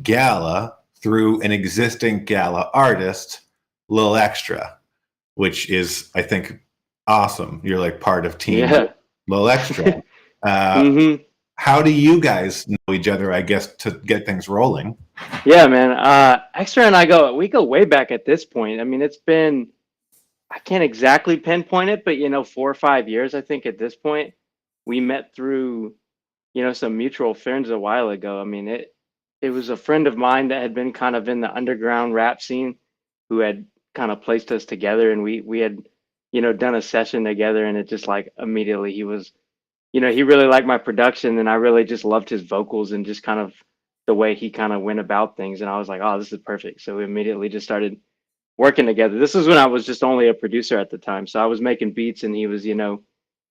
Gala through an existing Gala artist, Lil Extra, which is, I think, awesome. You're like part of Team Lil Extra. How do you guys know each other, I guess, to get things rolling? Yeah, man. Extra and we go way back at this point. I mean, it's been, I can't exactly pinpoint it, but 4 or 5 years, I think at this point. We met through, some mutual friends a while ago. I mean, it was a friend of mine that had been kind of in the underground rap scene who had kind of placed us together, and we had, done a session together, and it just like immediately he was, he really liked my production, and I really just loved his vocals and just kind of the way he kind of went about things. And I was like, oh, this is perfect. So we immediately just started working together. This was when I was just only a producer at the time. So I was making beats and he was,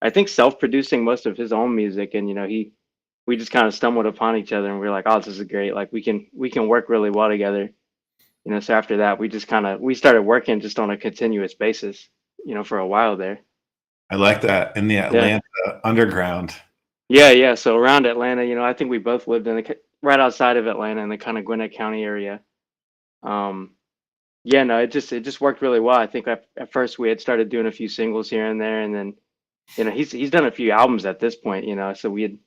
I think self-producing most of his own music. And, we just kind of stumbled upon each other and we were like, oh, this is great. Like we can work really well together. So after that, we started working just on a continuous basis, for a while there. I like that. In the Atlanta underground. Yeah. So around Atlanta, I think we both lived in right outside of Atlanta in the kind of Gwinnett County area. Yeah, no, it just worked really well. I think at first we had started doing a few singles here and there, and then he's done a few albums at this point. So we had,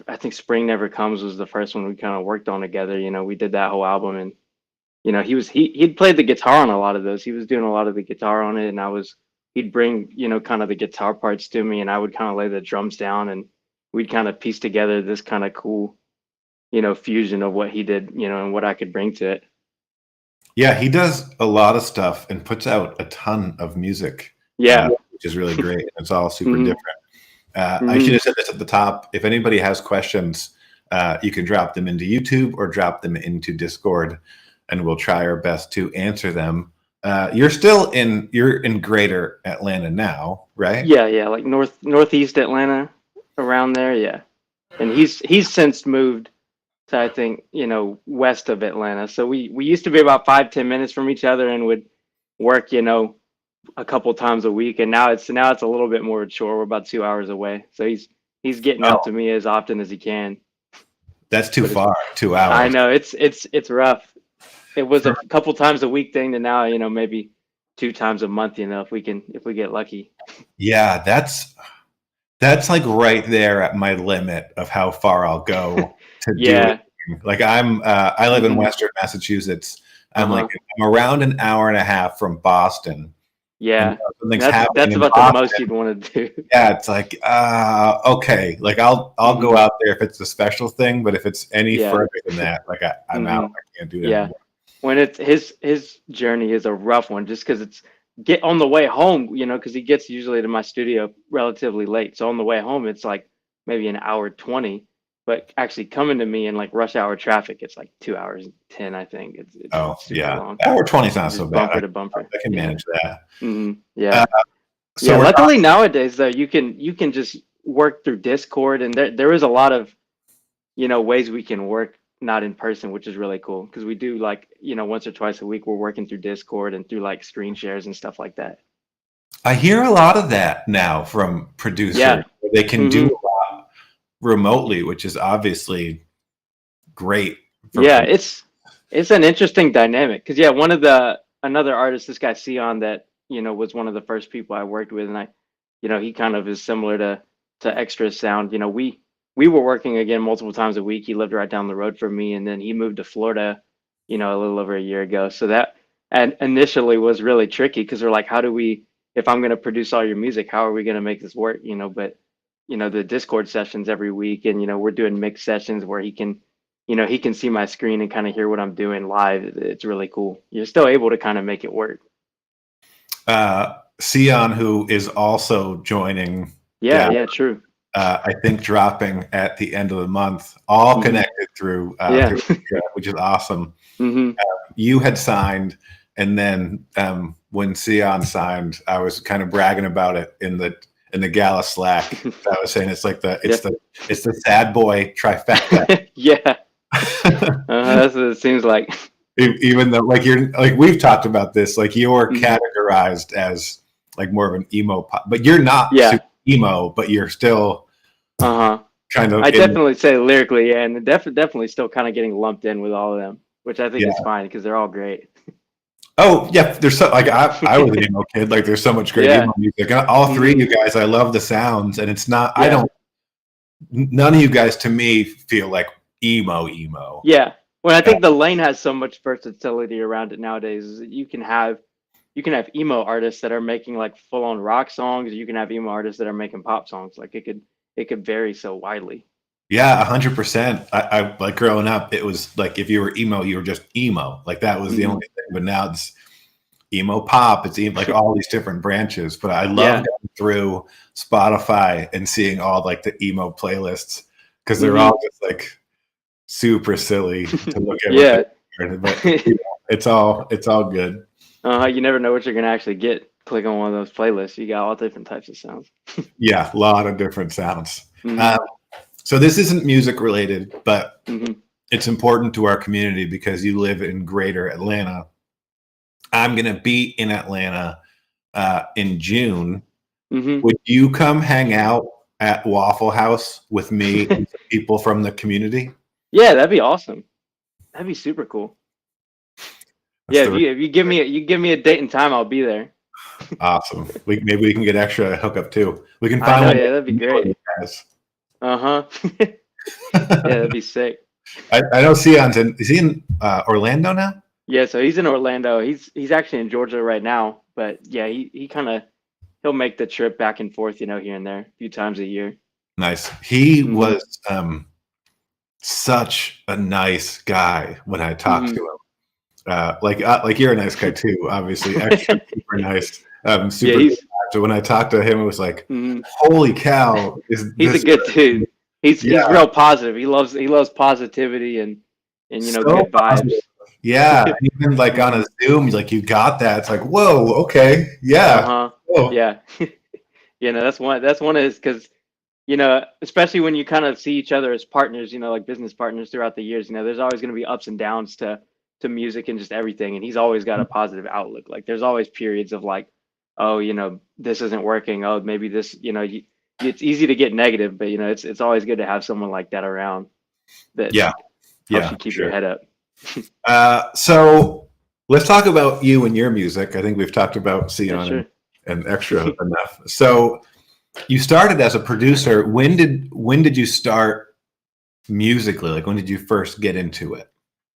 I think Spring Never Comes was the first one we kind of worked on together. We did that whole album, and he'd played the guitar on a lot of those. He was doing a lot of the guitar on it, and he'd bring kind of the guitar parts to me, and I would kind of lay the drums down, and we'd kind of piece together this kind of cool fusion of what he did, and what I could bring to it. Yeah, he does a lot of stuff and puts out a ton of music. Yeah, which is really great. It's all super different. I should have said this at the top. If anybody has questions, you can drop them into YouTube or drop them into Discord, and we'll try our best to answer them. You're in Greater Atlanta now, right? Yeah, like northeast Atlanta, around there. Yeah, and he's since moved to, I think, west of Atlanta. So we used to be about 5-10 minutes from each other and would work, a couple times a week. And now it's a little bit more mature. We're about 2 hours away. So he's getting up to me as often as he can. That's too far. 2 hours. I know it's rough. It was a couple times a week thing to now, maybe 2 times a month, if we get lucky. Yeah, that's like right there at my limit of how far I'll go to do it. Like I live in Western Massachusetts. I'm around an hour and a half from Boston. Yeah, that's about the most you'd want to do. Yeah, it's like okay, like I'll go out there if it's a special thing, but if it's any further than that, like I'm out. I can't do that anymore. When it's his journey is a rough one, just because it's get on the way home, because he gets usually to my studio relatively late. So on the way home, it's like maybe an hour 20, but actually coming to me in like rush hour traffic, it's like 2 hours 10, I think. It's super long. Hour 20 is not so bad. Bumper to bumper. I can manage that. Yeah. So luckily nowadays though, you can just work through Discord, and there is a lot of, ways we can work not in person, which is really cool, because we do like, once or twice a week we're working through Discord and through like screen shares and stuff like that. I hear a lot of that now from producers. Yeah. They can do a lot remotely, which is obviously great. It's an interesting dynamic, because another artist, this guy Sion, that was one of the first people I worked with, and he kind of is similar to Extra Sound. We were working again multiple times a week. He lived right down the road from me, and then he moved to Florida, a little over a year ago. So that initially was really tricky, because we're like, if I'm going to produce all your music, how are we going to make this work? But the Discord sessions every week, and we're doing mix sessions where he can see my screen and kind of hear what I'm doing live. It's really cool. You're still able to kind of make it work. Sion, who is also joining. Yeah, true. I think dropping at the end of the month, all connected through, which is awesome. You had signed, and then when Sion signed, I was kind of bragging about it in the Gala Slack. I was saying it's the sad boy trifecta. Yeah, that's what it seems like. Even though we've talked about this, like you're categorized as like more of an emo pop, but you're not super emo, but you're still kind of I definitely say lyrically, yeah, and definitely still kind of getting lumped in with all of them, which I think yeah. is fine because they're all great. Oh yeah, there's so like I was an emo kid. Like there's so much great Yeah. emo music. And all three of Hmm. you guys, I love the sounds, and it's not. I Yeah. don't. None of you guys, to me, feel like emo. Yeah. Well, I Uh, think the lane has so much versatility around it nowadays. Is that you can have emo artists that are making like full on rock songs. You can have emo artists that are making pop songs. Like it could vary so widely. yeah, 100%. I like growing up. It was like if you were emo, you were just emo. Like that was the Hmm. only thing. But now it's emo pop. It's like all these different branches. But I love Yeah. going through Spotify and seeing all like the emo playlists because they're Hmm. all just like super silly to look at what Yeah. they. But you know, it's all good. You never know what you're gonna actually get. Click on one of those playlists. You got all different types of sounds. Yeah, a lot of different sounds. Hmm. So this isn't music related, but Hmm. it's important to our community because you live in Greater Atlanta. I'm going to be in Atlanta in June. Hmm. Would you come hang out at Waffle House with me and some people from the community? Yeah, that'd be awesome. That'd be super cool. That's Yeah, if the you give me a date and time, I'll be there. awesome. Maybe we can get extra hookup too. We can I find know, one yeah, that'd be for great. you guys. Uh-huh. Yeah, that'd be sick. I know Sion's in. Is he in Orlando now? Yeah, so he's in Orlando. He's actually in Georgia right now, but yeah, he kind of he'll make the trip back and forth, here and there, a few times a year. Nice. He Hmm. was such a nice guy when I talked to Hmm. him. Like you're a nice guy too, obviously. Extra super nice, Yeah, super good. So when I talked to him, it was like, mhm. holy cow, is He's a this good dude. He's yeah, real positive. He loves positivity and so good vibes. positive. Yeah. And even like on Hmm. a Zoom, like you got that. It's like, whoa, okay, yeah. Uh-huh. Oh, Yeah. That's one of his because especially when you kind of see each other as partners, like business partners throughout the years, there's always going to be ups and downs to music and just everything. And he's always got a positive outlook. Like there's always periods of like, oh, this isn't working. Oh, maybe this, it's easy to get negative, but it's always good to have someone like that around that yeah, helps yeah, you for keep your sure. head up. So let's talk about you and your music. I think we've talked about Yeah, Sion sure. and Extra enough. So you started as a producer. When did you start musically? Like when did you first get into it?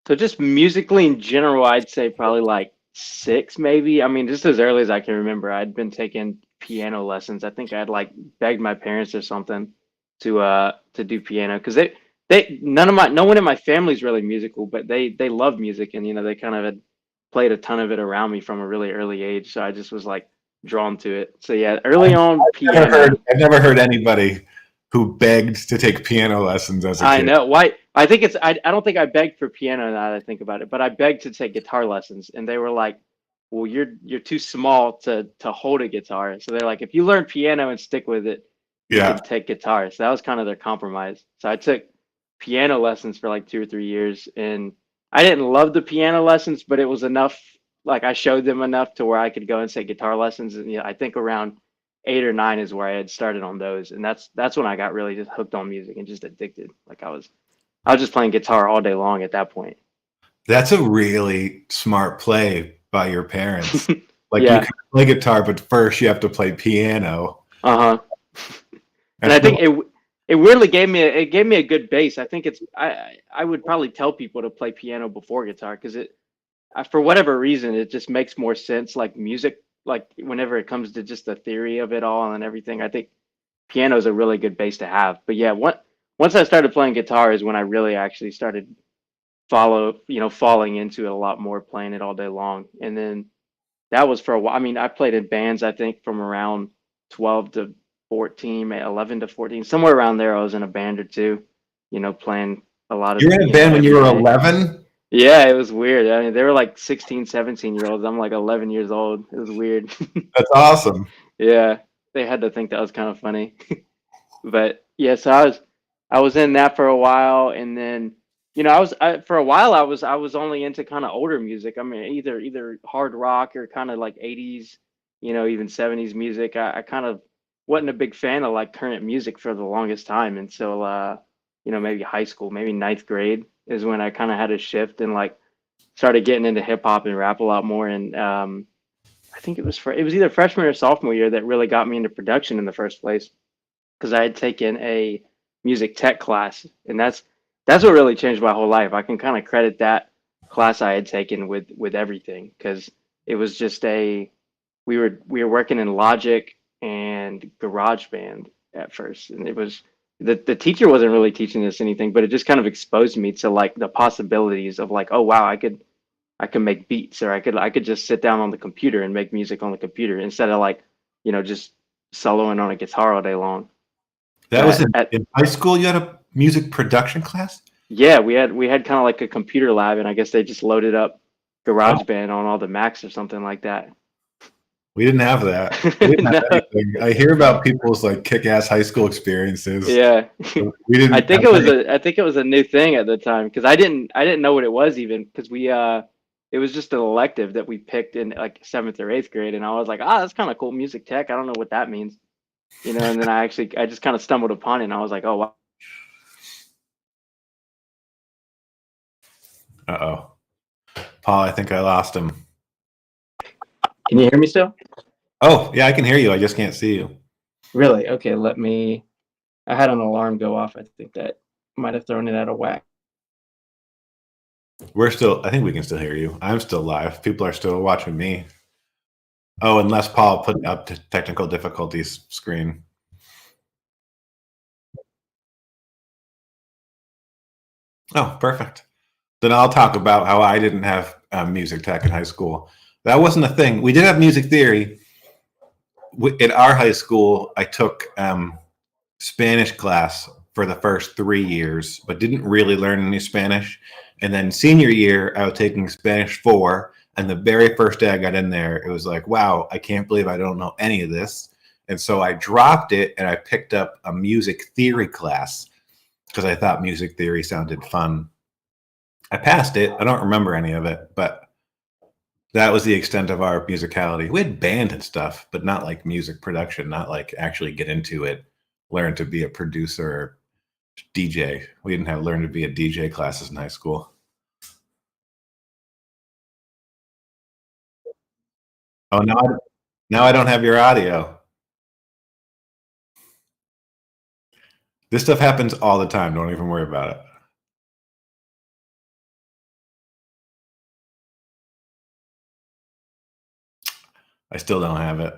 So just musically in general, I'd say probably like six, maybe. I mean, just as early as I can remember, I'd been taking piano lessons. I think I'd like begged my parents or something to do piano because no one in my family's really musical, but they love music and they kind of had played a ton of it around me from a really early age. So I just was like drawn to it. So yeah, early on piano. I've never heard anybody who begged to take piano lessons as a I kid. know. Why? I think I don't think I begged for piano now that I think about it, but I begged to take guitar lessons, and they were like, "Well, you're too small to hold a guitar." So they're like, "If you learn piano and stick with it, you Yeah. can take guitar." So that was kind of their compromise. So I took piano lessons for like 2 or 3 years, and I didn't love the piano lessons, but it was enough. Like I showed them enough to where I could go and take guitar lessons, and I think around 8 or 9 is where I had started on those, and that's when I got really just hooked on music and just addicted. Like I was just playing guitar all day long at that point. That's a really smart play by your parents. Like you Yeah. can play guitar, but first you have to play piano. Uh-huh. And That's I the think it weirdly gave me a good base. I think I would probably tell people to play piano before guitar because for whatever reason it just makes more sense like music like whenever it comes to just the theory of it all and everything. I think piano is a really good base to have. But yeah, once I started playing guitar is when I really actually started falling into it a lot more, playing it all day long. And then that was for a while. I mean, I played in bands, I think from around 12 to 14, 11 to 14, somewhere around there. I was in a band or two, playing a lot of, You're in a band when you every were day. 11? Yeah, it was weird. I mean, they were like 16, 17-year-olds. I'm like 11 years old. It was weird. That's awesome. Yeah, they had to think that was kind of funny. But yeah, so I was in that for a while, and then for a while I was only into kind of older music. I mean, either hard rock or kind of like 80s, even 70s music. I kind of wasn't a big fan of like current music for the longest time until you know, maybe high school, maybe ninth grade is when I kind of had a shift and like started getting into hip hop and rap a lot more. And I think it was either freshman or sophomore year that really got me into production in the first place because I had taken a music tech class, and that's what really changed my whole life. I can kind of credit that class I had taken with everything because it was just a we were working in Logic and GarageBand at first, and it was the teacher wasn't really teaching us anything, but it just kind of exposed me to like the possibilities of like, oh wow, I could make beats, or I could just sit down on the computer and make music on the computer instead of like, you know, just soloing on a guitar all day long. That was in high school. You had a music production class? Yeah, we had kind of like a computer lab, and I guess they just loaded up Wow. GarageBand on all the Macs or something like that. We didn't have that. We didn't have No. anything. I hear about people's like kick-ass high school experiences. Yeah. We didn't have I think it was a new thing at the time because I didn't know what it was even because we it was just an elective that we picked in like seventh or eighth grade, and I was like, ah, that's kind of cool, music tech. I don't know what that means, you know. And then I just kind of stumbled upon it, and I was like, oh wow. Uh-oh. Paul, I think I lost him. Can you hear me still? Oh, yeah, I can hear you. I just can't see you. Really? Okay, let me. I had an alarm go off. I think that might have thrown it out of whack. I think we can still hear you. I'm still live. People are still watching me. Oh, unless Paul put up to technical difficulties screen. Oh, perfect. Then I'll talk about how I didn't have music tech in high school. That wasn't a thing. We did have music theory. At our high school, I took Spanish class for the first 3 years, but didn't really learn any Spanish. And then senior year, I was taking Spanish 4. And the very first day I got in there, it was like, wow, I can't believe I don't know any of this. And so I dropped it and I picked up a music theory class because I thought music theory sounded fun. I passed it. I don't remember any of it, but that was the extent of our musicality. We had band and stuff, but not like music production, not like actually get into it, learn to be a producer or DJ. We didn't have learn to be a DJ classes in high school. Oh, now I don't have your audio. This stuff happens all the time. Don't even worry about it. I still don't have it.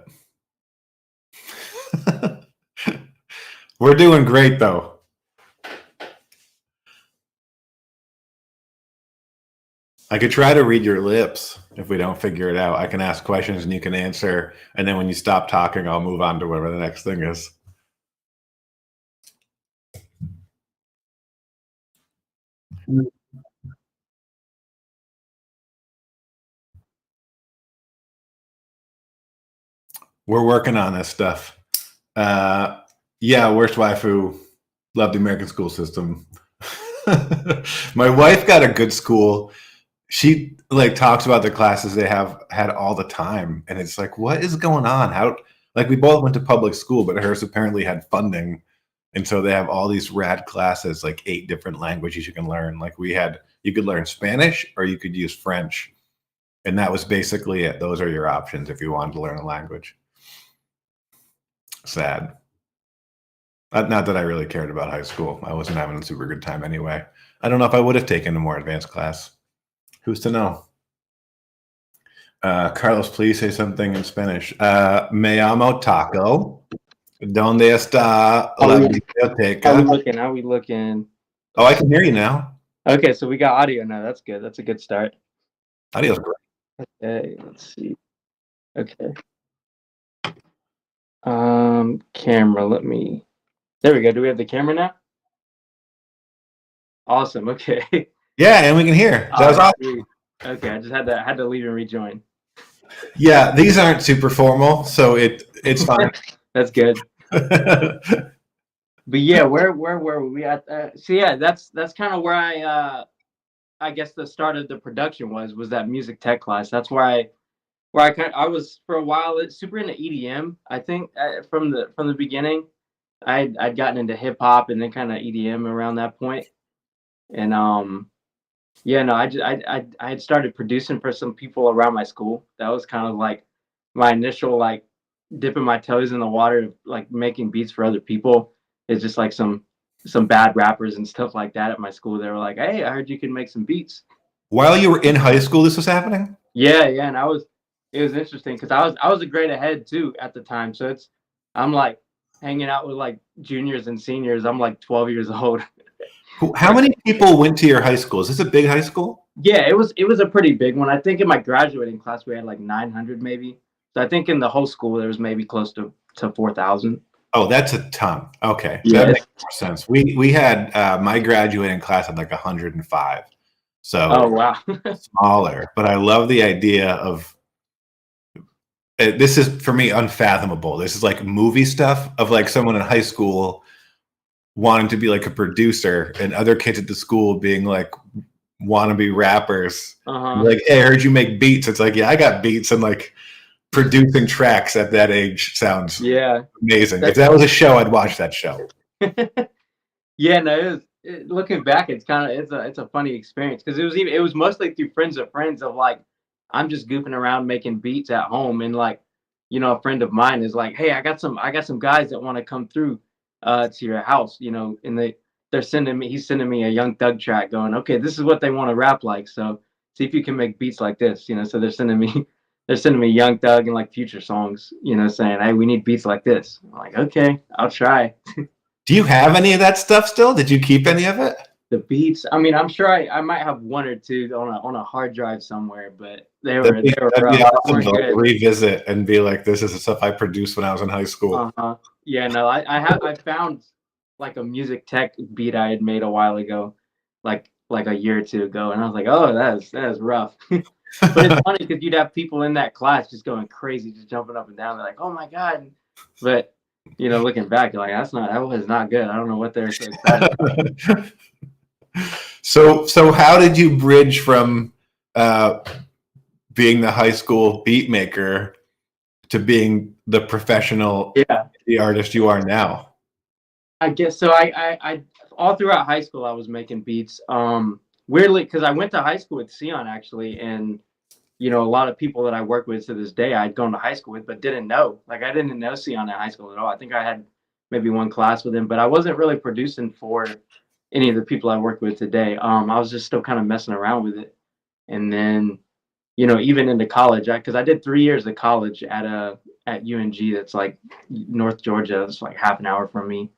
We're doing great though. I could try to read your lips if we don't figure it out. I can ask questions and you can answer. And then when you stop talking, I'll move on to whatever the next thing is. We're working on this stuff. Yeah, worst waifu. Love the American school system. My wife got a good school. She like talks about the classes they have had all the time, and it's like, what is going on? How like we both went to public school, but hers apparently had funding, and so they have all these rad classes, like 8 different languages you can learn. Like you could learn Spanish or you could use French, and that was basically it. Those are your options if you wanted to learn a language. Sad. Not that I really cared about high school. I wasn't having a super good time anyway. I don't know if I would have taken a more advanced class. Who's to know? Carlos, please say something in Spanish. Me llamo Taco. ¿Dónde está la biblioteca? How we looking? How we looking? Oh, I can hear you now. Okay, so we got audio now. That's good. That's a good start. Audio's great. Okay, let's see. Okay. Camera, let me. There we go. Do we have the camera now? Awesome. Okay. Yeah, and we can hear. That was awesome. Okay, I just had to leave and rejoin. Yeah, these aren't super formal, so it's fine. That's good. But yeah, where were we at? So yeah, that's kind of where I guess the start of the production was that music tech class. That's where where I was for a while super into EDM. I think from the beginning, I'd gotten into hip hop and then kind of EDM around that point, and yeah, no, I had started producing for some people around my school. That was kind of like my initial like dipping my toes in the water, like making beats for other people. It's just like some bad rappers and stuff like that at my school. They were like, "Hey, I heard you can make some beats." While you were in high school, this was happening? Yeah, yeah, and it was interesting because I was a grade ahead too at the time. So I'm like hanging out with like juniors and seniors. I'm like 12 years old. How many people went to your high school? Is this a big high school? Yeah, it was a pretty big one. I think in my graduating class we had like 900 maybe. So I think in the whole school there was maybe close to 4,000. Oh, that's a ton. Okay, that Yeah. makes more sense. We had my graduating class had like 105, so Oh wow. smaller. But I love the idea of this is for me unfathomable. This is like movie stuff of like someone in high school wanting to be like a producer, and other kids at the school being like wannabe rappers. Like, hey, I heard you make beats. It's like, yeah, I got beats, and like producing tracks at that age sounds amazing. If that was a show, I'd watch that show. Yeah, no, looking back, it's a funny experience because it was mostly through friends of friends of like I'm just goofing around making beats at home and like a friend of mine is like, hey, I got some guys that want to come through to your house, and he's sending me a Young Thug track going, okay, this is what they want to rap like, so see if you can make beats like this, so they're sending me Young Thug and like Future songs, saying, hey, we need beats like this. I'm like, okay, I'll try. Do you have any of that stuff still? Did you keep any of it? The beats. I mean, I'm sure I might have one or two on a hard drive somewhere, but they were rough. Be awesome to revisit and be like, this is the stuff I produced when I was in high school. Yeah, no, I found like a music tech beat I had made a while ago, like a year or two ago, and I was like, oh, that is rough. But it's funny because you'd have people in that class just going crazy, just jumping up and down. They're like, oh my god, but looking back, you're like, that was not good. I don't know what they're so excited about. So how did you bridge from being the high school beat maker to being the professional the artist you are now? I guess so. I all throughout high school I was making beats. Weirdly, because I went to high school with Sion actually, and a lot of people that I work with to this day I'd gone to high school with, but didn't know. Like I didn't know Sion in high school at all. I think I had maybe one class with him, but I wasn't really producing for any of the people I work with today. I was just still kind of messing around with it, and then even into college, because I did 3 years of college at UNG. That's like North Georgia. It's like half an hour from me.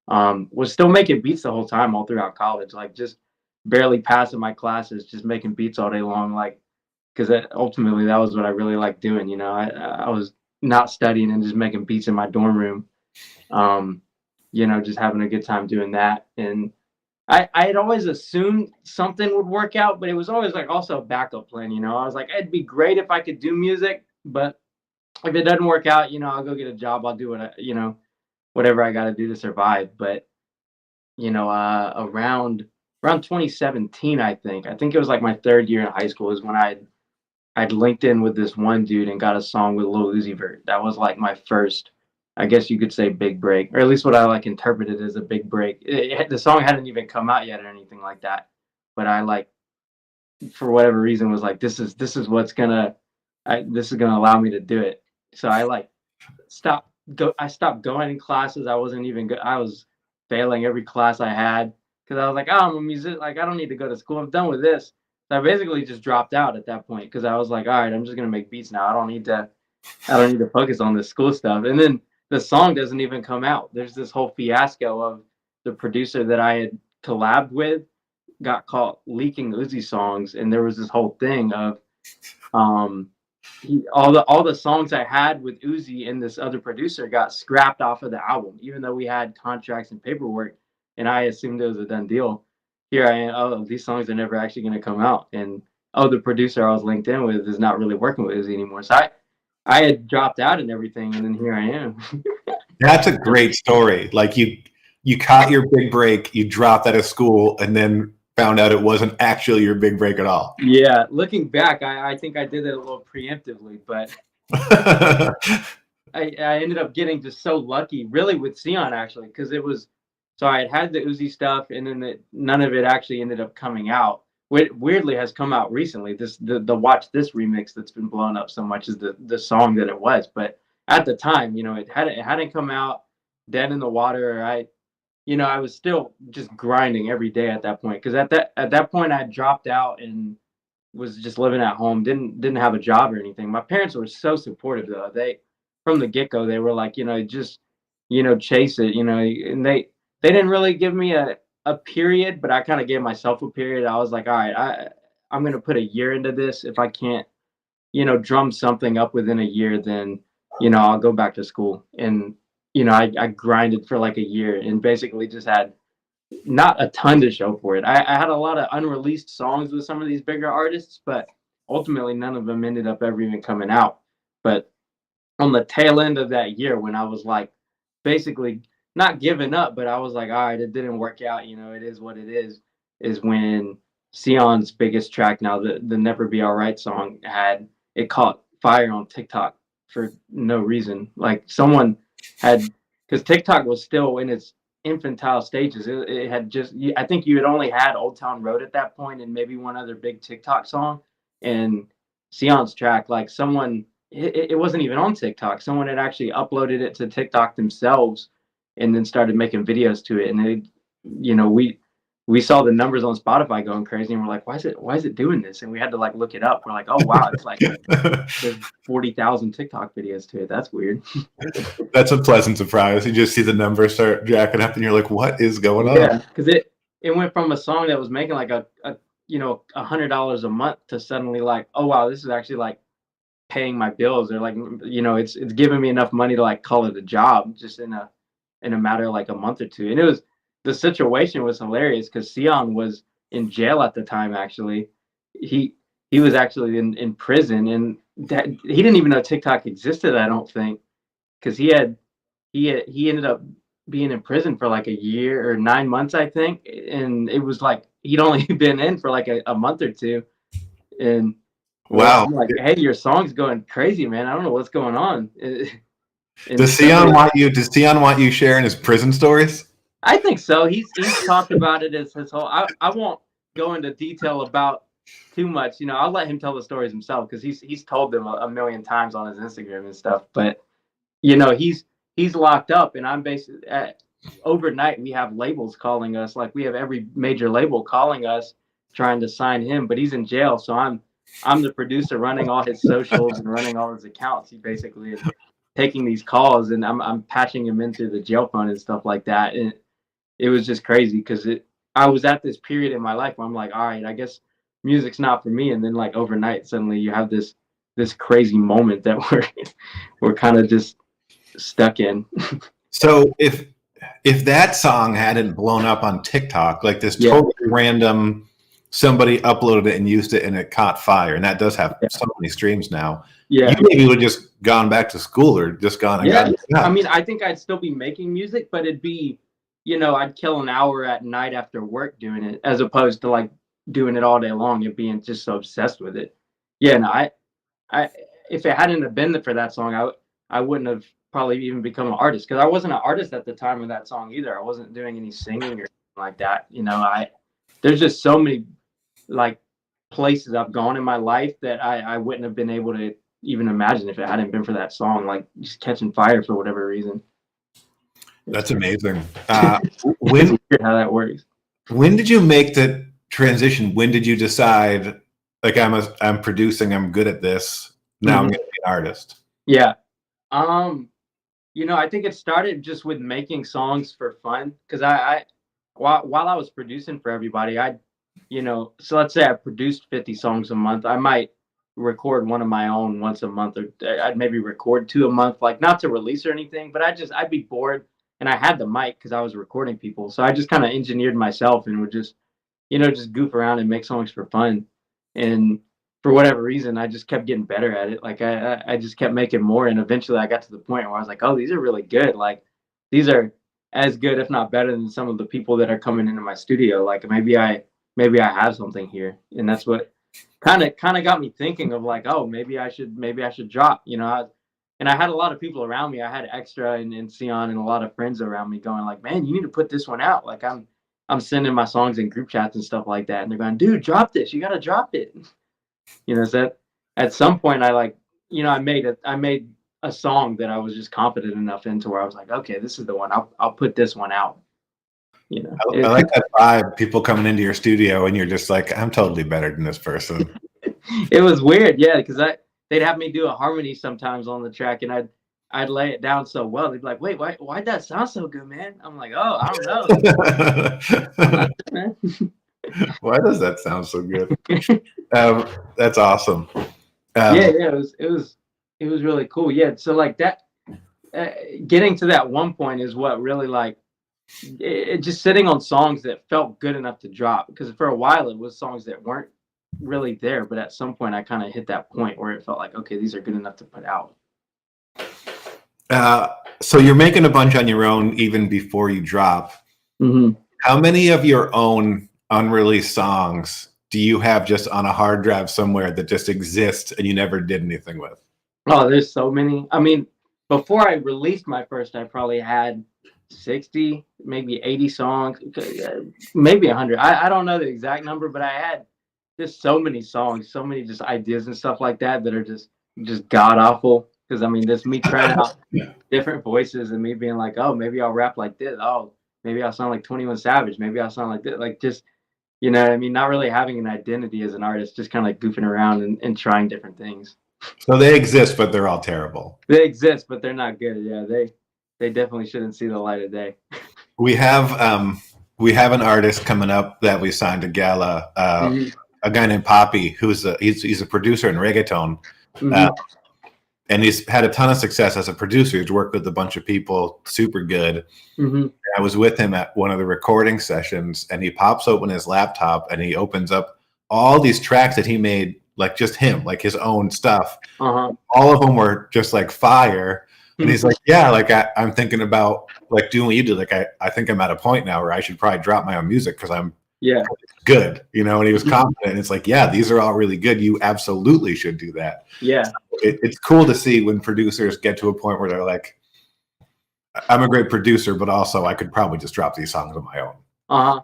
Was still making beats the whole time, all throughout college. Like just barely passing my classes, just making beats all day long. Like because ultimately that was what I really liked doing. I was not studying and just making beats in my dorm room. Just having a good time doing that. And I had always assumed something would work out, but it was always like also a backup plan. I was like, it'd be great if I could do music, but if it doesn't work out, I'll go get a job. I'll do whatever I got to do to survive. But around 2017, I think it was like my third year in high school is when I'd linked in with this one dude and got a song with Lil Uzi Vert. That was like my first, I guess you could say, big break, or at least what I like interpreted as a big break. The song hadn't even come out yet or anything like that, but I like, for whatever reason, was like, this is what's gonna, this is gonna allow me to do it. So I like I stopped going in classes. I wasn't even good. I was failing every class I had because I was like, oh, I'm a musician. Like I don't need to go to school. I'm done with this. So I basically just dropped out at that point because I was like, all right, I'm just gonna make beats now. I don't need to focus on this school stuff. And then the song doesn't even come out. There's this whole fiasco of the producer that I had collabed with got caught leaking Uzi songs, and there was this whole thing of all the songs I had with Uzi and this other producer got scrapped off of the album, even though we had contracts and paperwork, and I assumed it was a done deal. Here I am. Oh, these songs are never actually going to come out, and the producer I was linked in with is not really working with Uzi anymore. So I had dropped out and everything, and then here I am. That's a great story. Like you caught your big break, you dropped out of school, and then found out it wasn't actually your big break at all. Yeah, looking back, I think I did it a little preemptively, but I ended up getting just so lucky, really, with Sion actually, because it was so I had the Uzi stuff, and then none of it actually ended up coming out. What weirdly has come out recently. The Watch This remix that's been blown up so much is the song that it was, but at the time, it hadn't come out. Dead in the Water. I was still just grinding every day at that point because at that point I dropped out and was just living at home, didn't have a job or anything. My parents were so supportive though. They from the get-go they were like, just chase it, and they didn't really give me a period, but I kind of gave myself a period. I was like, all right, I'm going to put a year into this. If I can't, drum something up within a year, then I'll go back to school. And I grinded for like a year and basically just had not a ton to show for it. I had a lot of unreleased songs with some of these bigger artists, but ultimately none of them ended up ever even coming out. But on the tail end of that year, when I was like basically not giving up, but I was like, all right, it didn't work out. It is what it is when Sion's biggest track now, the Never Be Alright song, had it caught fire on TikTok for no reason. Like someone had, because TikTok was still in its infantile stages. It had just, I think you had only had Old Town Road at that point and maybe one other big TikTok song. And Sion's track, like someone, it wasn't even on TikTok. Someone had actually uploaded it to TikTok themselves and then started making videos to it. And we saw the numbers on Spotify going crazy and we're like, why is it doing this? And we had to like look it up. We're like, oh wow, it's like there's 40,000 TikTok videos to it. That's weird. That's a pleasant surprise. You just see the numbers start jacking up and you're like, what is going on? Yeah, because it went from a song that was making like $100 a month to suddenly like, oh wow, this is actually like paying my bills, or like it's giving me enough money to like call it a job just in a matter of like a month or two. And the situation was hilarious because Sion was in jail at the time. Actually, he was actually in prison, and that he didn't even know TikTok existed, I don't think, because he ended up being in prison for like a year or 9 months, I think, and it was like he'd only been in for like a month or two. And wow, I'm like, hey, your song's going crazy, man. I don't know what's going on. Does Sion want you sharing his prison stories? I think so. He's talked about it as his whole. I won't go into detail about too much. I'll let him tell the stories himself because he's told them a million times on his Instagram and stuff. But he's locked up, and I'm basically overnight. We have labels calling us, like we have every major label calling us, trying to sign him, but he's in jail. So I'm the producer running all his socials and running all his accounts. He basically is taking these calls, and I'm patching him into the jail phone and stuff like that. And it was just crazy because I was at this period in my life where I'm like, all right, I guess music's not for me. And then like overnight, suddenly you have this crazy moment that we're kind of just stuck in. So if that song hadn't blown up on TikTok, like this totally random, somebody uploaded it and used it and it caught fire, and that does have so many streams now. Yeah, you maybe would have just gone back to school or just gone and gotten. I mean, I think I'd still be making music, but it'd be, I'd kill an hour at night after work doing it, as opposed to like doing it all day long and being just so obsessed with it. Yeah, no, I if it hadn't have been for that song, I wouldn't have probably even become an artist, because I wasn't an artist at the time of that song either. I wasn't doing any singing or anything like that. There's just so many like places I've gone in my life that I wouldn't have been able to even imagine if it hadn't been for that song, like just catching fire for whatever reason. That's amazing. When weird how that works. When did you make the transition? When did you decide, like, I'm producing, I'm good at this, now I'm gonna be an artist? Yeah. I think it started just with making songs for fun, because while I was producing for everybody, so let's say I produced 50 songs a month, I might record one of my own once a month, or I'd maybe record 2 a month, like not to release or anything, but I'd be bored, and I had the mic because I was recording people, so I just kind of engineered myself and would just just goof around and make songs for fun. And for whatever reason, I just kept getting better at it. Like I just kept making more, and eventually I got to the point where I was like, oh, these are really good. Like these are as good, if not better, than some of the people that are coming into my studio. Like maybe I maybe I have something here. And that's what kind of got me thinking of like, oh, maybe I should drop, you know. And I had a lot of people around me. I had Extra and Sion and a lot of friends around me going like, man, you need to put this one out. Like I'm sending my songs in group chats and stuff like that, and they're going, dude, drop this. You got to drop it. You know, so at some point I like, you know, I made a song that I was just confident enough into where I was like, okay, this is the one. I'll put this one out. You know, I like that vibe. People coming into your studio and you're just like, I'm totally better than this person. It was weird, yeah, because they'd have me do a harmony sometimes on the track, and I'd lay it down so well. They'd be like, "Wait, why'd that sound so good, man?" I'm like, "Oh, I don't know. I'm not sure, man." Why does that sound so good? That's awesome. Yeah, it was really cool. Yeah, so like that, getting to that one point is what really like just sitting on songs that felt good enough to drop. Because for a while it was songs that weren't really there, but at some point I kind of hit that point where it felt like, okay, these are good enough to put out. So you're making a bunch on your own even before you drop. Mm-hmm. How many of your own unreleased songs do you have just on a hard drive somewhere that just exists and you never did anything with? Oh, there's so many. I mean, before I released my first, I probably had 60, maybe 80 songs, maybe 100. I don't know the exact number, but I had just so many songs, so many just ideas and stuff like that that are just god awful. Because I mean, there's me trying out different voices and me being like, oh, maybe I'll rap like this. Oh, maybe I'll sound like 21 Savage. Maybe I'll sound like this. Like just, you know what I mean? Not really having an identity as an artist, just kind of like goofing around and trying different things. So they exist, but they're all terrible. They exist, but they're not good. Yeah, they definitely shouldn't see the light of day. We have an artist coming up that we signed to Gala, a guy named Poppy, who's he's a producer in reggaeton. And he's had a ton of success as a producer. He's worked with a bunch of people, super good. I was with him at one of the recording sessions, and he pops open his laptop and he opens up all these tracks that he made, like just him, like his own stuff. All of them were just like fire. And he's like, yeah, like I'm thinking about like doing what you did. Like I think I'm at a point now where I should probably drop my own music because I'm good, you know. And he was confident. It's like, yeah, these are all really good. You absolutely should do that. Yeah, it's cool to see when producers get to a point where they're like, I'm a great producer, but also I could probably just drop these songs on my own.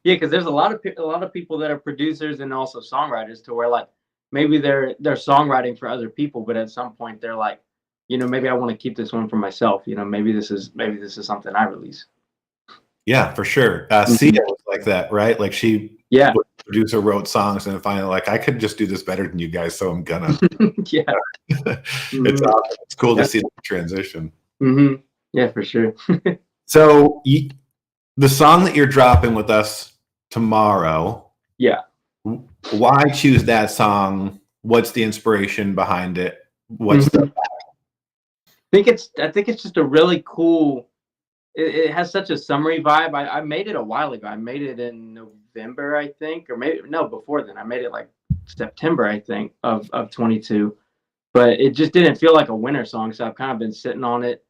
Yeah, because there's a lot of people that are producers and also songwriters to where like maybe they're songwriting for other people, but at some point they're like, you know, maybe I want to keep this one for myself. You know, maybe this is something I release. Yeah, for sure. Sia was like that, right? Like she, producer wrote songs and finally like, I could just do this better than you guys, so I'm gonna. Yeah, it's awesome. It's cool to see the transition. Yeah, for sure. So the song that you're dropping with us tomorrow. Yeah. Why choose that song? What's the inspiration behind it? What's I think it's just a really cool. It has such a summery vibe. I made it a while ago. I made it in November, I think, or maybe no, before then. I made it like September, I think, of 22. But it just didn't feel like a winter song, so I've kind of been sitting on it,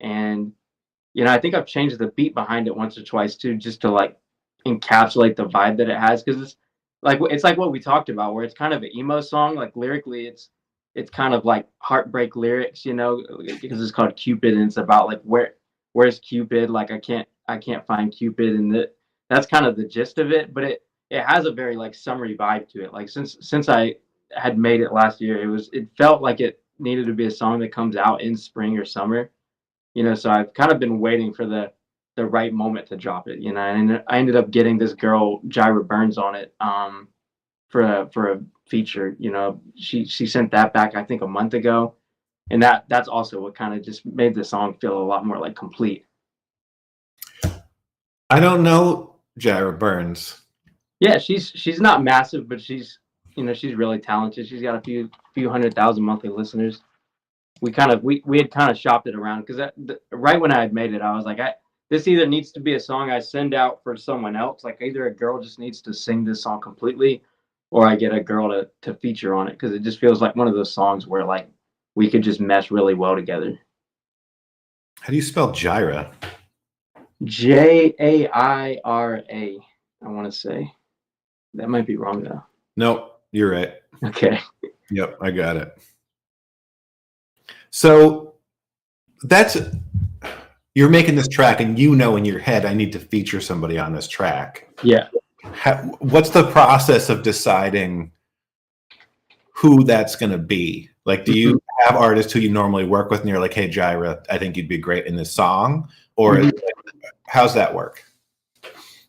and you know, I think I've changed the beat behind it once or twice too, just to like encapsulate the vibe that it has, because it's like what we talked about, where it's kind of an emo song. Like lyrically, it's kind of like heartbreak lyrics, you know, because it's called Cupid, and it's about like where's Cupid? Like I can't find Cupid, and that's kind of the gist of it. But it has a very like summery vibe to it. Like since I had made it last year, it felt like it needed to be a song that comes out in spring or summer, you know. So I've kind of been waiting for the right moment to drop it, you know. And I ended up getting this girl Jira Burns on it for a feature, you know. She sent that back I think a month ago, and that's also what kind of just made the song feel a lot more like complete. I don't know Jira Burns. Yeah, she's not massive, but she's, you know, she's really talented. She's got a few 100,000 monthly listeners. We had kind of shopped it around, because right when I had made it, I was like, this either needs to be a song I send out for someone else, like either a girl just needs to sing this song completely, or I get a girl to feature on it, because it just feels like one of those songs where like we could just mesh really well together. How do you spell Jira? Jaira. I want to say. That might be wrong though. Nope, you're right. Okay. Yep, I got it. So you're making this track, and you know in your head, I need to feature somebody on this track. Yeah. What's the process of deciding who that's going to be? Like, do you have artists who you normally work with and you're like, hey, Jaira, I think you'd be great in this song? Or how's that work?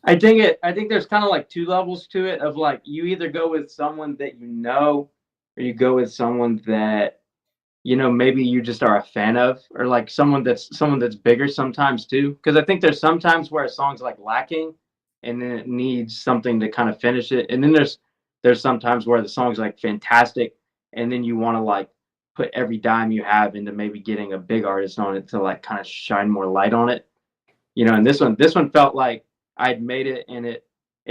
I think there's kind of like two levels to it of like, you either go with someone that you know, or you go with someone that, you know, maybe you just are a fan of, or like someone that's bigger sometimes too. Because I think there's sometimes where a song's like lacking and then it needs something to kind of finish it. And then there's sometimes where the song's like fantastic and then you want to like put every dime you have into maybe getting a big artist on it to like kind of shine more light on it. You know, and this one felt like I'd made it and it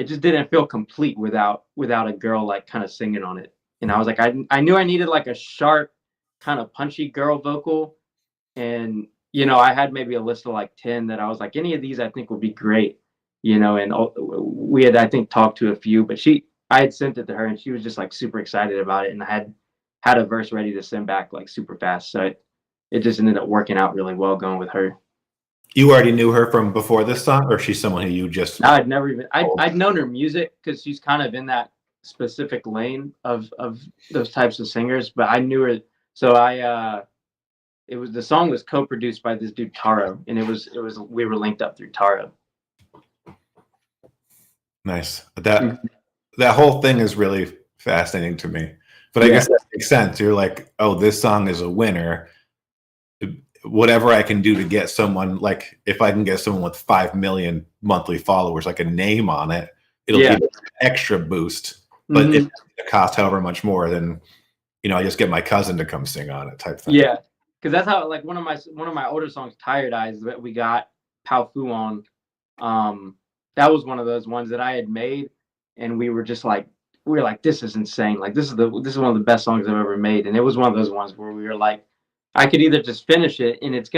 just didn't feel complete without a girl like kind of singing on it. And I was like, I knew I needed like a sharp, kind of punchy girl vocal. And, you know, I had maybe a list of like 10 that I was like, any of these I think would be great, you know, and we had, I think, talked to a few, but I had sent it to her and she was just like super excited about it. And I had a verse ready to send back like super fast. So it just ended up working out really well going with her. You already knew her from before this song, or she's someone who you just... No, I'd known her music because she's kind of in that specific lane of those types of singers, but I knew her. So the song was co-produced by this dude Taro, and we were linked up through Taro. Nice. That whole thing is really fascinating to me. But I guess that makes sense. You're like, oh, this song is a winner. Whatever I can do to get someone, like if I can get someone with 5 million monthly followers, like a name on it, it'll give an extra boost. But it costs however much more than, you know, I just get my cousin to come sing on it type thing. Yeah, because that's how, like, one of my older songs, Tired Eyes, that we got Pao Fu on. That was one of those ones that I had made, and we were like, this is insane. Like, this is one of the best songs I've ever made. And it was one of those ones where we were like, I could either just finish it and it's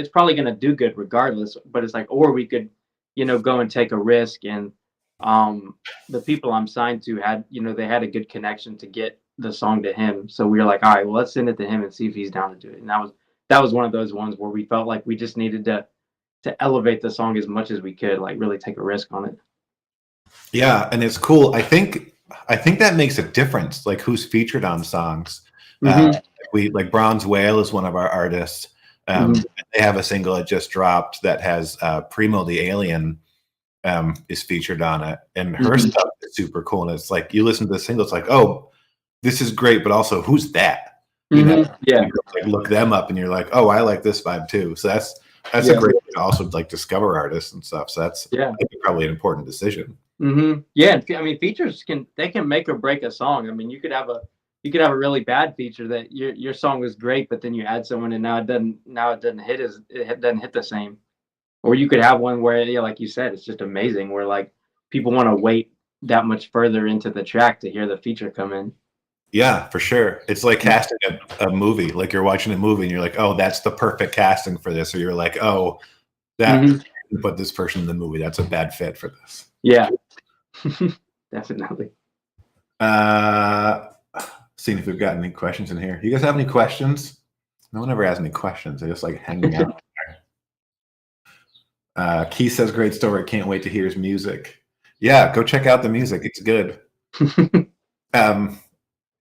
probably gonna do good regardless, but it's like, or we could, you know, go and take a risk. And the people I'm signed to had, you know, they had a good connection to get the song to him. So we were like, all right, well, let's send it to him and see if he's down to do it. And that was one of those ones where we felt like we just needed to elevate the song as much as we could, like really take a risk on it. Yeah, and it's cool. I think that makes a difference, like who's featured on songs. Like Bronze Whale is one of our artists. They have a single that just dropped that has Primo the Alien is featured on it, and her stuff is super cool. And it's like you listen to the single, it's like, oh, this is great, but also who's that? You know, you like look them up, and you're like, oh, I like this vibe too. So that's a great way to also like discover artists and stuff. So that's I think probably an important decision. Yeah, I mean, features can make or break a song. I mean, you could have a really bad feature that your song was great, but then you add someone and now it doesn't hit the same. Or you could have one where, yeah, like you said, it's just amazing, where like people want to wait that much further into the track to hear the feature come in. Yeah, for sure. It's like casting a movie. Like you're watching a movie and you're like, oh, that's the perfect casting for this. Or you're like, oh, that put this person in the movie. That's a bad fit for this. Yeah, definitely. Seeing if we've got any questions in here. You guys have any questions? No one ever has any questions. They're just like hanging out. Keith says, great story. Can't wait to hear his music. Yeah, go check out the music. It's good.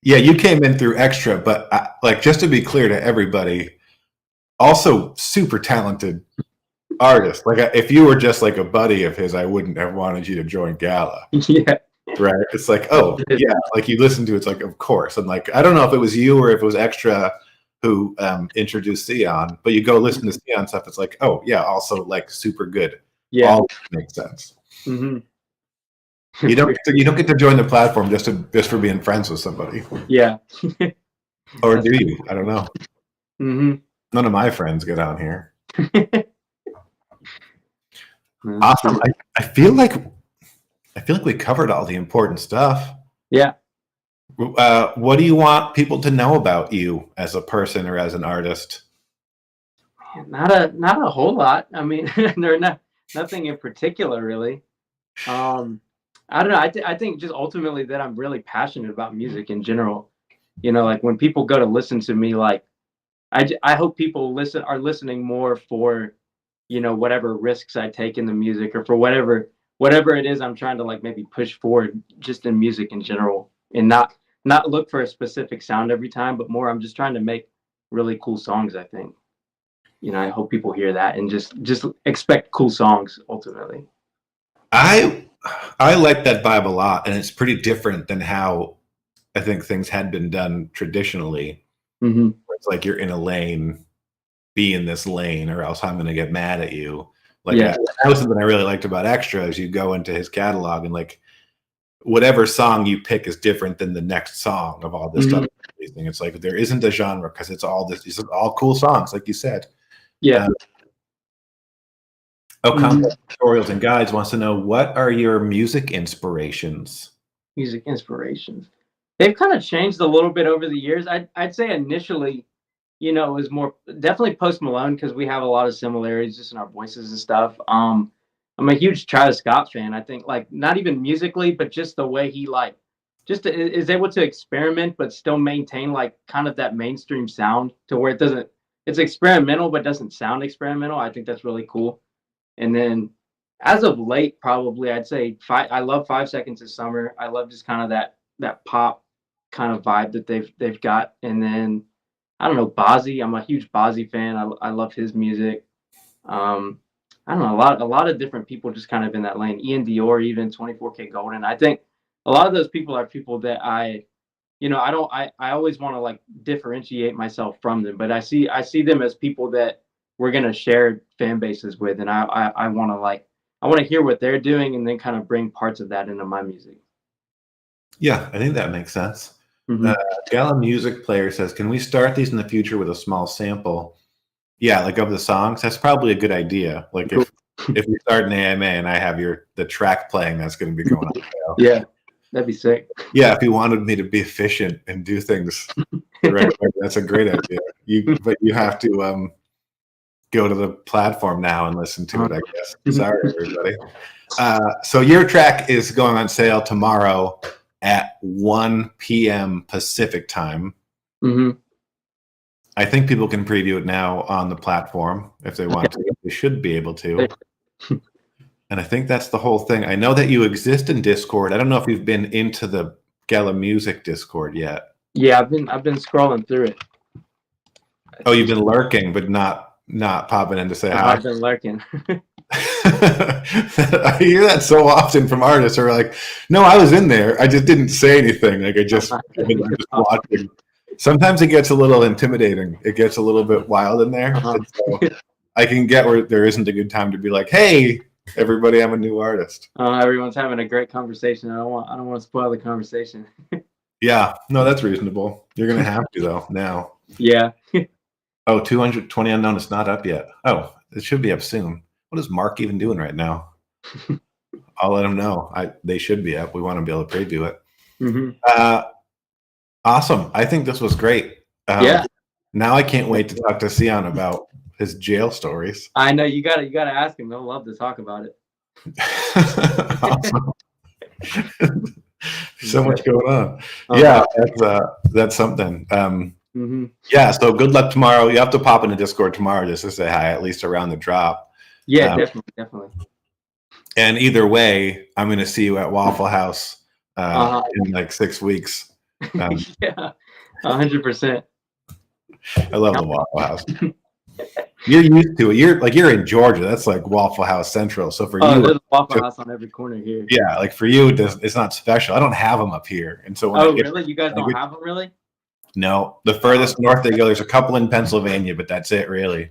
Yeah, you came in through Extra, but like just to be clear to everybody, also super talented artist. Like if you were just like a buddy of his, I wouldn't have wanted you to join Gala. Yeah. Right. It's like, oh yeah, like you listen to it, it's like, of course. And like, I don't know if it was you or if it was Extra who introduced Sion, but you go listen to Sion stuff, it's like, oh yeah, also like super good. Yeah. All makes sense. You don't get to join the platform just for being friends with somebody. Yeah. Or do you? I don't know. None of my friends get on here. Awesome. I feel like we covered all the important stuff. Yeah. What do you want people to know about you as a person or as an artist? Not a whole lot. I mean, nothing in particular really. I don't know. I think just ultimately that I'm really passionate about music in general. You know, like when people go to listen to me, like I hope people are listening more for, you know, whatever risks I take in the music or for whatever it is I'm trying to like maybe push forward just in music in general, and not look for a specific sound every time, but more I'm just trying to make really cool songs, I think. You know, I hope people hear that and just expect cool songs ultimately. I I like that vibe a lot, and it's pretty different than how I think things had been done traditionally. Mm-hmm. Where it's like you're in a lane, be in this lane, or else I'm going to get mad at you. Like Yeah. that was something I really liked about Extra. Is you go into his catalog and like whatever song you pick is different than the next song of all this Mm-hmm. stuff. It's like there isn't a genre because it's all this. These are all cool songs, like you said. Yeah. Complex Tutorials and Guides wants to know, what are your music inspirations? Music inspirations. They've kind of changed a little bit over the years. I'd say initially, you know, it was more definitely Post Malone because we have a lot of similarities just in our voices and stuff. I'm a huge Travis Scott fan. I think like not even musically, but just the way he like is able to experiment but still maintain like kind of that mainstream sound to where it's experimental but doesn't sound experimental. I think that's really cool. And then as of late, probably I'd say I love 5 Seconds of Summer. I love just kind of that pop kind of vibe that they've got. And then I don't know, Bozzy. I'm a huge Bozzy fan. I love his music. Um, I don't know, a lot of different people just kind of in that lane. Ian Dior, even 24K Golden. I think a lot of those people are people that you know, I always want to like differentiate myself from them, but I see them as people that we're gonna share fan bases with, and I want to like I want to hear what they're doing and then kind of bring parts of that into my music. Yeah, I think that makes sense. Mm-hmm. Gala Music Player says, can we start these in the future with a small sample? Yeah, like of the songs. That's probably a good idea. Like Cool. if we start an AMA and I have the track playing, that's going to be going on. Yeah, that'd be sick. Yeah, if you wanted me to be efficient and do things the right way, that's a great idea. But you have to go to the platform now and listen to it, I guess. Sorry, everybody. So your track is going on sale tomorrow at 1 p.m. Pacific time. Mm-hmm. I think people can preview it now on the platform if they want to. They should be able to. And I think that's the whole thing. I know that you exist in Discord. I don't know if you've been into the Gala Music Discord yet. Yeah, I've been scrolling through it. Oh, you've been lurking, but not popping in to say hi. I've been lurking. I hear that so often from artists who are like, no, I was in there. I just didn't say anything. Like I'm just watching. Sometimes it gets a little intimidating. It gets a little bit wild in there. So I can get where there isn't a good time to be like, hey, everybody, I'm a new artist. Everyone's having a great conversation. I don't want to spoil the conversation. Yeah, no, that's reasonable. You're going to have to, though, now. Yeah. Oh, 220 unknown. It's not up yet. Oh, it should be up soon. What is Mark even doing right now? I'll let him know. They should be up. We want to be able to preview it. Mm-hmm. Awesome. I think this was great. Yeah. Now I can't wait to talk to Sion about his jail stories. I know you gotta ask him. They'll love to talk about it. Awesome. So much going on. Yeah, that's something. Mm-hmm. Yeah, so good luck tomorrow. You have to pop into Discord tomorrow just to say hi, at least around the drop. Yeah, definitely. And either way, I'm going to see you at Waffle House in like 6 weeks. Yeah, 100%. I love the Waffle House. You're used to it. You're in Georgia. That's like Waffle House Central. So for you, there's a Waffle House on every corner here. Yeah, like for you, it's not special. I don't have them up here, and so when really? You guys don't have them, really? No, the furthest north they go, there's a couple in Pennsylvania, but that's it, really.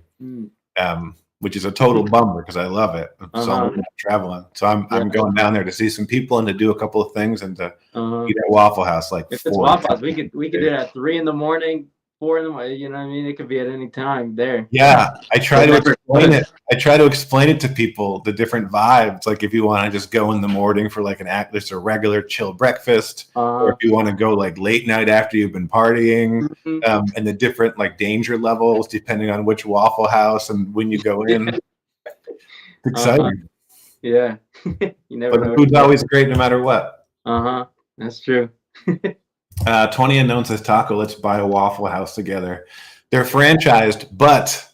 Which is a total bummer because I love it. So I'm traveling, so I'm going down there to see some people and to do a couple of things and to eat at Waffle House. Like if it's Waffle House, we could do it at 3 a.m, 4 a.m. You know what I mean? It could be at any time there. Yeah, I try to explain it. I try to explain it to people, the different vibes. Like if you want to just go in the morning for like just a regular chill breakfast, or if you want to go like late night after you've been partying, and the different like danger levels depending on which Waffle House and when you go in. It's exciting. Yeah. You never But know. the food's always great no matter what. That's true. 20 Unknown says, Taco, let's buy a Waffle House together. They're franchised, but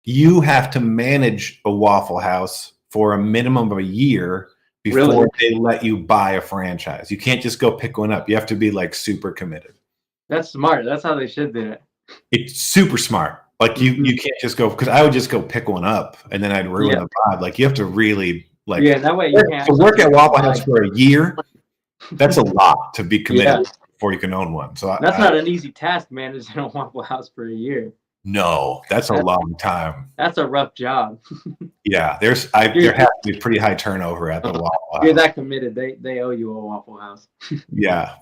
you have to manage a Waffle House for a minimum of a year before they let you buy a franchise. You can't just go pick one up. You have to be like super committed. That's smart. That's how they should do it. It's super smart. Like you can't just go, because I would just go pick one up and then I'd ruin the vibe. Like you have to really like that way you can't to work at Waffle House for a year. That's a lot to be committed before you can own one. So that's not an easy task, managing a Waffle House for a year. No, that's a long time. That's a rough job. Yeah, there has to be pretty high turnover at the Waffle House. You're that committed. They owe you a Waffle House. Yeah,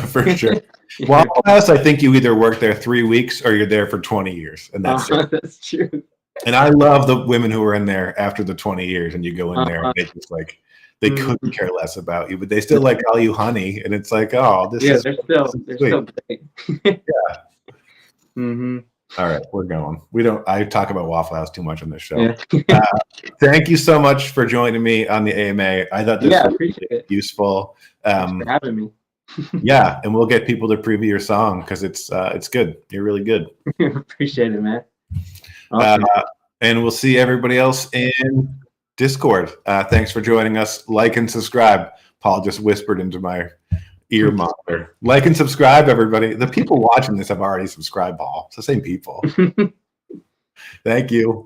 for sure. Waffle House, I think you either work there 3 weeks or you're there for 20 years, and that's it. That's true. And I love the women who are in there after the 20 years, and you go in there and they just like they couldn't care less about you, but they still like call you honey, and it's like, oh, they're still great. Yeah. All right, we're going. I talk about Waffle House too much on this show. Yeah. Thank you so much for joining me on the AMA. I thought this was really useful. Thanks for having me. Yeah, and we'll get people to preview your song because it's good. You're really good. Appreciate it, man. Awesome. And we'll see everybody else in Discord. Thanks for joining us. Like and subscribe. Paul just whispered into my ear monitor. Like and subscribe, everybody. The people watching this have already subscribed, Paul. It's the same people. Thank you.